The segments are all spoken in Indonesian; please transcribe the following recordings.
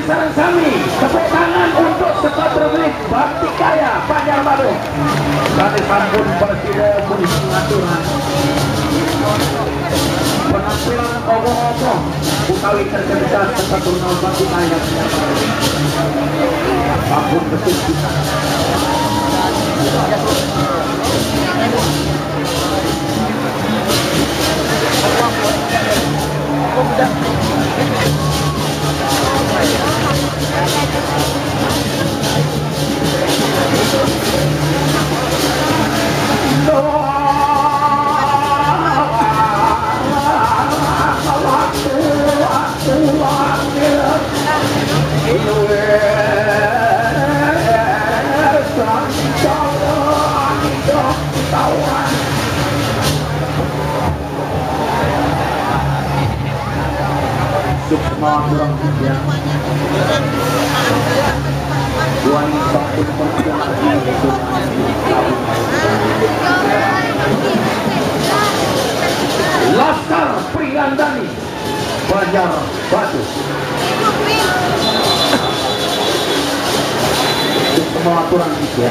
Sarang Sami, tepuk tangan untuk Sekretariat Bakti Kaya Banjarbaru. Kami sambut Presiden Polisi Pengaturan. Penampilan ogoh-ogoh utawi tercerdas Sekretariat Bakti Kaya Banjarbaru. Ampun betul kita. Sukma kurang tiga Tuan Bakun Perjuangan Laskar Priyandani Banjarbatu. Sukma kurang tiga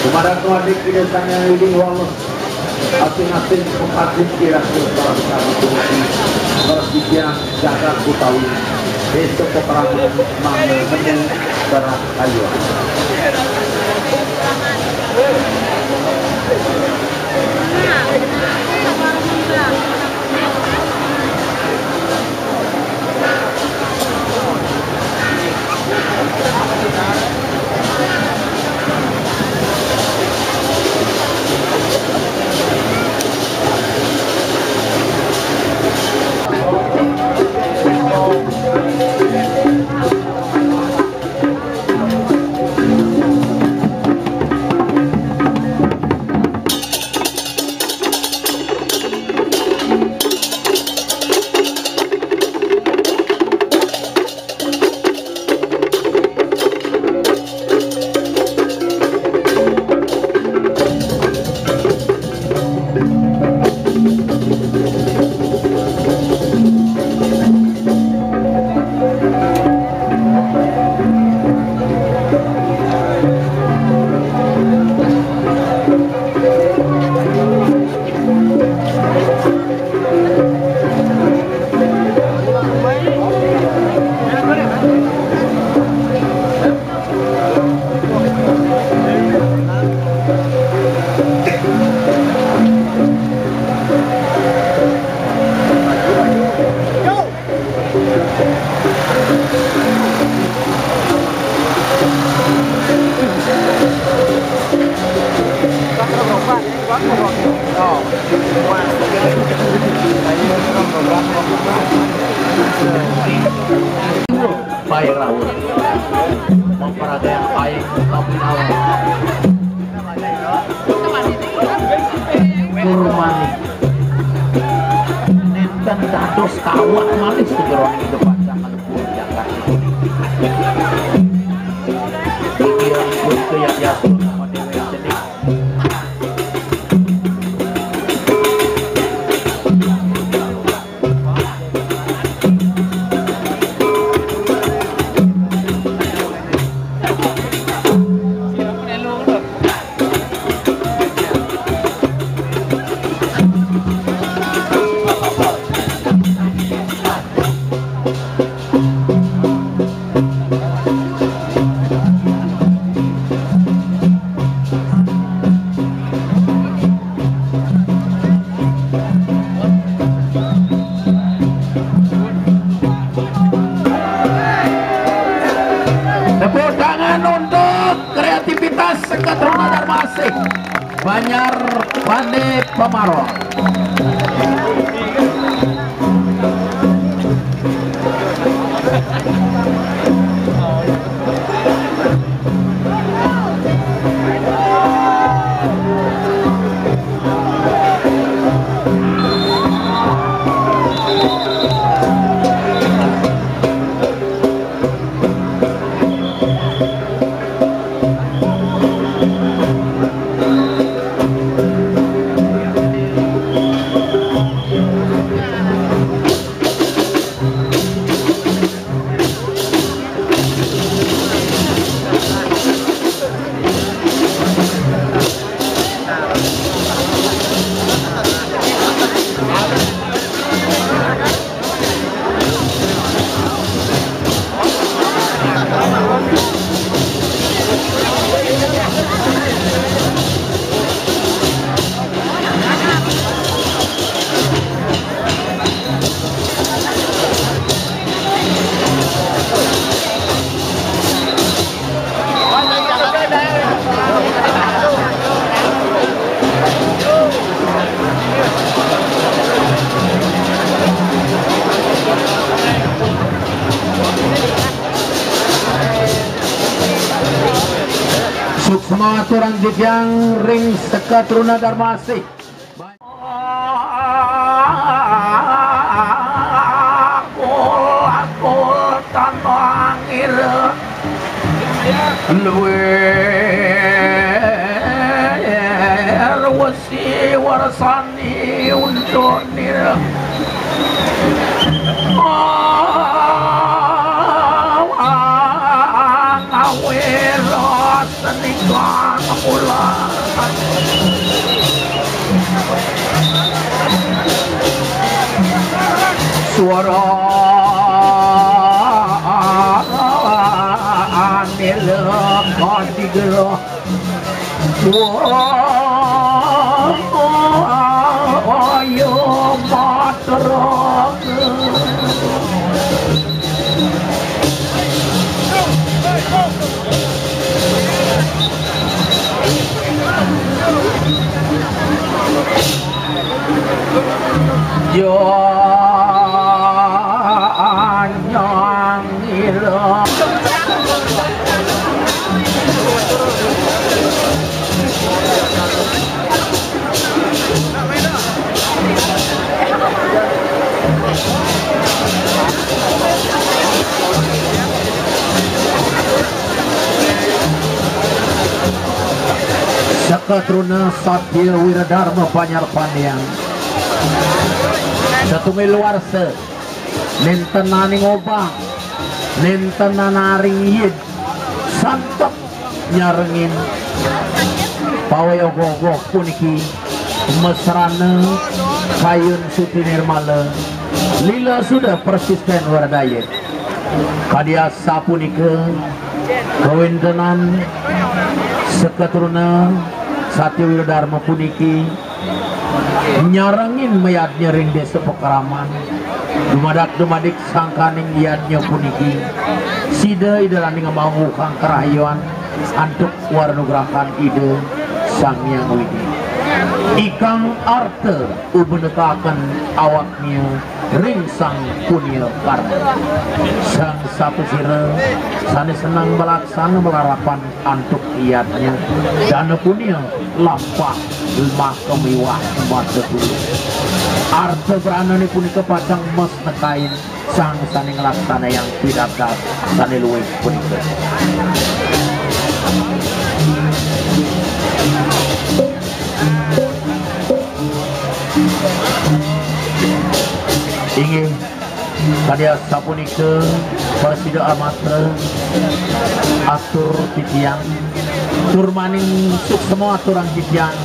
kepada tuan di desanya leading wallace asing-asing pembatik kira-kira para besar Persija Jakarta Kutawi besok peperangan mengenai Barat Ayuan. Baik Raul memperhatikan yang baik tapi awal Kurmani nenten dados kawat manis kejeroan di depan jangan Jakarta pikiran itu yang diatur sama Dewi Jenik. Sekretariat Masih Banjar Bande Pemaro. Semangat orang Jepang ring Sekatruna Darmasih. Akul tanpa angin luwer wasi warasani untuk nira ngawira senikah ulang suara milik kadigelah ayo matrok yo anyang ilang Sekatruna Satya Wiradharma Panyar Pandian satu luar se nenten naning obang nenten nanaring yid santap nyarengin pawai ogoh puniki mesrane kayun suti nirmala lila sudah persisten waradaya kadia sapunika kawintenan Sekatruna Satya Wiradharma puniki nyarangin mayatnya ring desa pekeraman dumadak-dumadik sangkaning iadnya puniki sida idalani ngamanggu kang kerahayuan antuk warnugrakan ide sang yang widi ikang arte ubenekakan awaknya ring sang punya karma sang satu sira sane senang melaksana melarapan antuk iadnya dana punya lampah lemah kemiwah mata dulu arte beranani punika pacang mas nekain sang sane ngelaksana yang tidak dapat sane luwih punika ingin kadia sapunika persida amatra atur titiang turmaning suk semua aturan titiang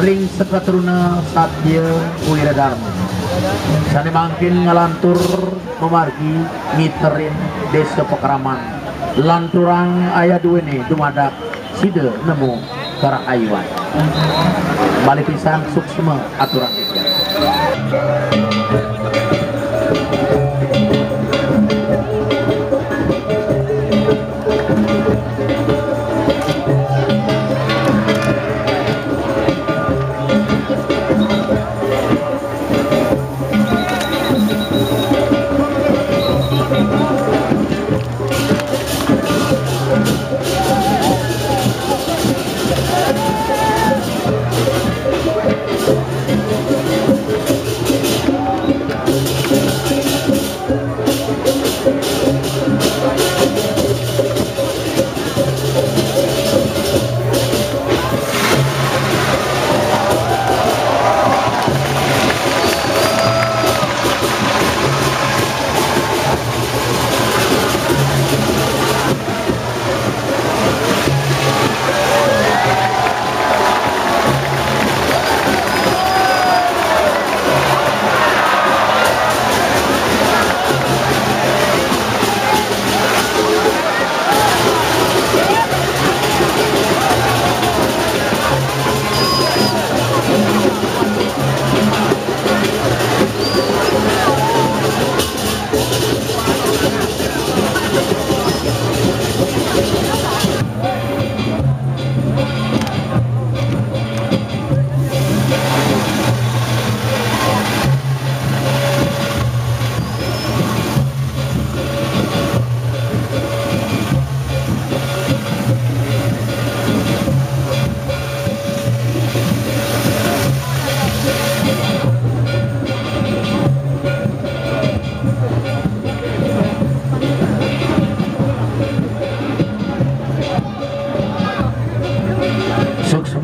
ring Sekatruna Satya Wiradharma sane mangkin ngalantur memargi ngiterin desa pekeraman lanturang aya duwene dumadak sida nemu karahayuan balik pisan suk semua aturan titiang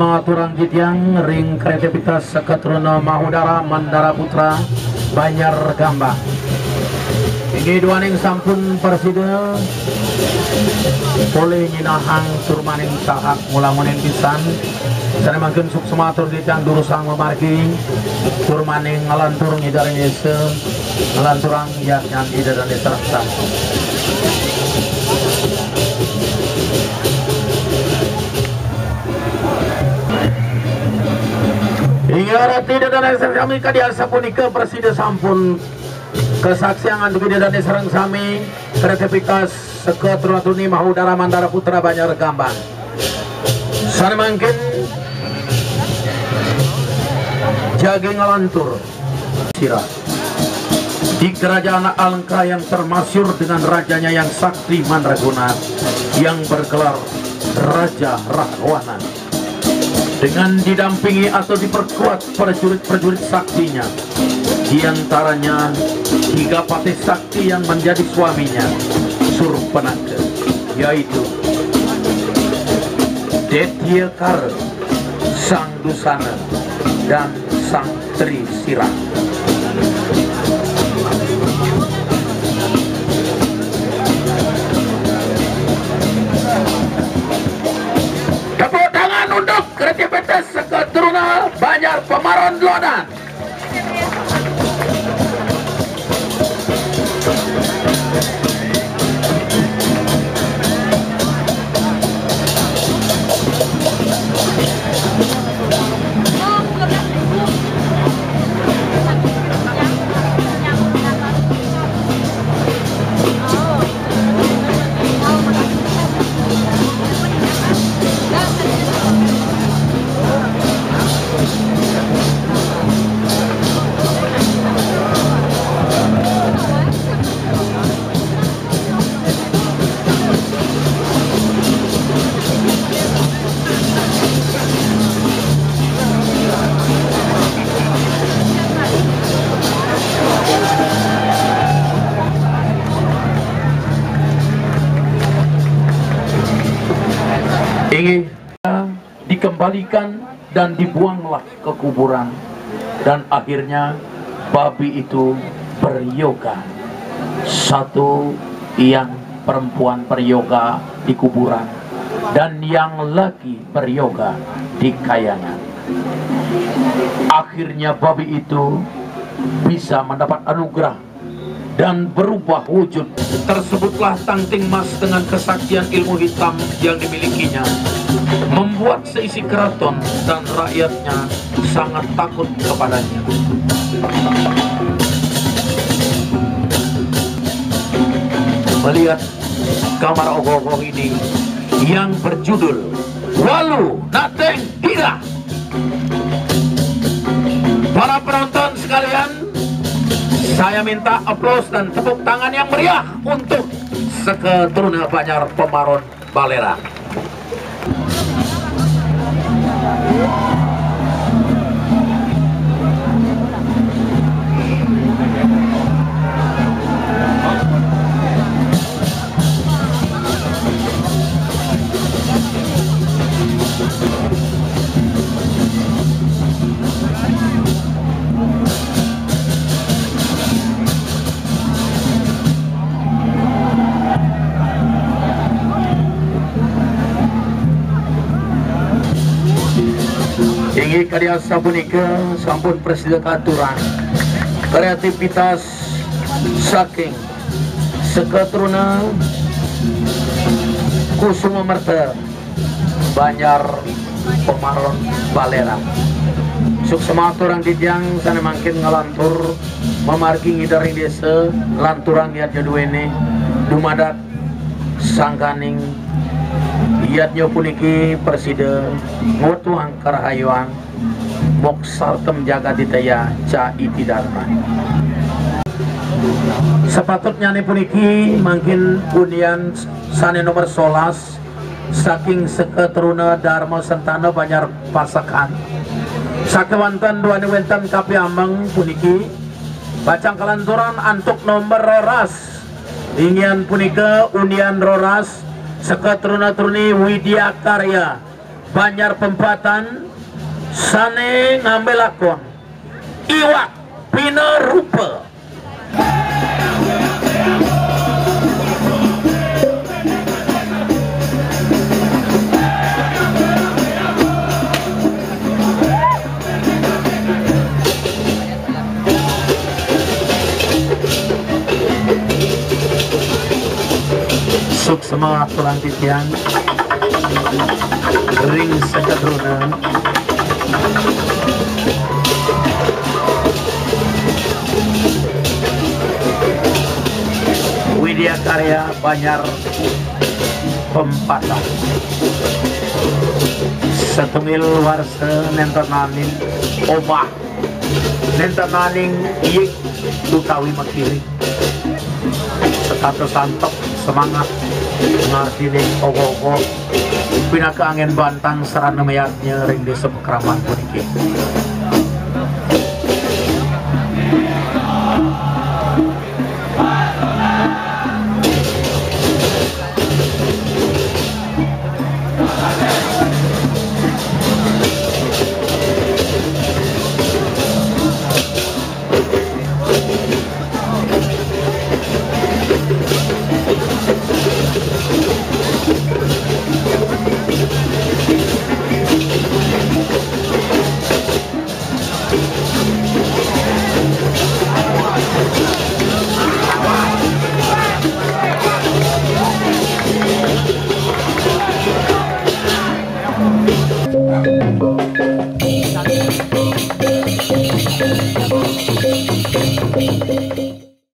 Sematurang Jitiang ring kreativitas Seketruna Mahudara Mandara Putra Banjar Gambang. Ini duaning sampun persida boleh nyinahang turmaning sahak mulamunin pisan. Sana makin suk sematur Jitiang durusang memargi turmaning ngalantur ngidaring yese ngalanturang yaknyan ida dan diserang. Hingga tidak dan kami kadiasa punika presiden sampun kesaksian untuk tidak dan serang sami kreativitas Seketruna Tuni Mahudara Mandara Putra Banjar Gambang. Sana mungkin jagi ngalantur sirah di kerajaan Alengka yang termasyur dengan rajanya yang sakti mandraguna yang bergelar Raja Rahwana, dengan didampingi atau diperkuat prajurit-prajurit saktinya, diantaranya 3 patih sakti yang menjadi suaminya Surpanaka, yaitu Detyakara, Sang Dusana, dan Sang Trisira. Untuk kreativitas Seketruna Banjar Pemaron Lodan. Ingin dikembalikan dan dibuanglah ke kuburan, dan akhirnya babi itu beryoga. Satu yang perempuan beryoga di kuburan dan yang laki beryoga di kayangan. Akhirnya babi itu bisa mendapat anugerah dan berubah wujud. Tersebutlah Tangting Mas dengan kesaktian ilmu hitam yang dimilikinya membuat seisi keraton dan rakyatnya sangat takut kepadanya. Melihat kamar ogoh-ogoh ini yang berjudul Walu Nateng Dira, para penonton sekalian, saya minta aplaus dan tepuk tangan yang meriah untuk Seketruna Banjar Pemaron Balera. Ingi kadiasa punika sampun presiden katuran kreativitas saking Seketruna Kusuma Merta Banjar Pemaron Balera. Suksema turang Jitiang sana mangkin ngalantur memargi ngidaring desa lanturang liat jaduene dumadat sangkaning iatnya puniki presiden ngutuang karahayuan moksartem jaga ditaya ca iti dharma. Sepatutnya nih puniki mangkin unian sane nomor 11 saking Seketruna Dharma Sentana Banjar Pasakan sakewanten duane wenten kapi ambang puniki bacang kelanturan antuk nomor roras ingin punika unian roras Seketruna Tuni Widya Karya Banjar Pempatan sane ngambil lakon iwak pina rupa. Suk semangat pelantikan ring sekadrona Widya Karya Banjar Pempatan setungil warsa nentenanin obah nentenaning iyik dutawi makiri setato santok semangat ngartining ogo-ogo pinaka angin bantang sarana mayatnya ring desa Pekraman puniki.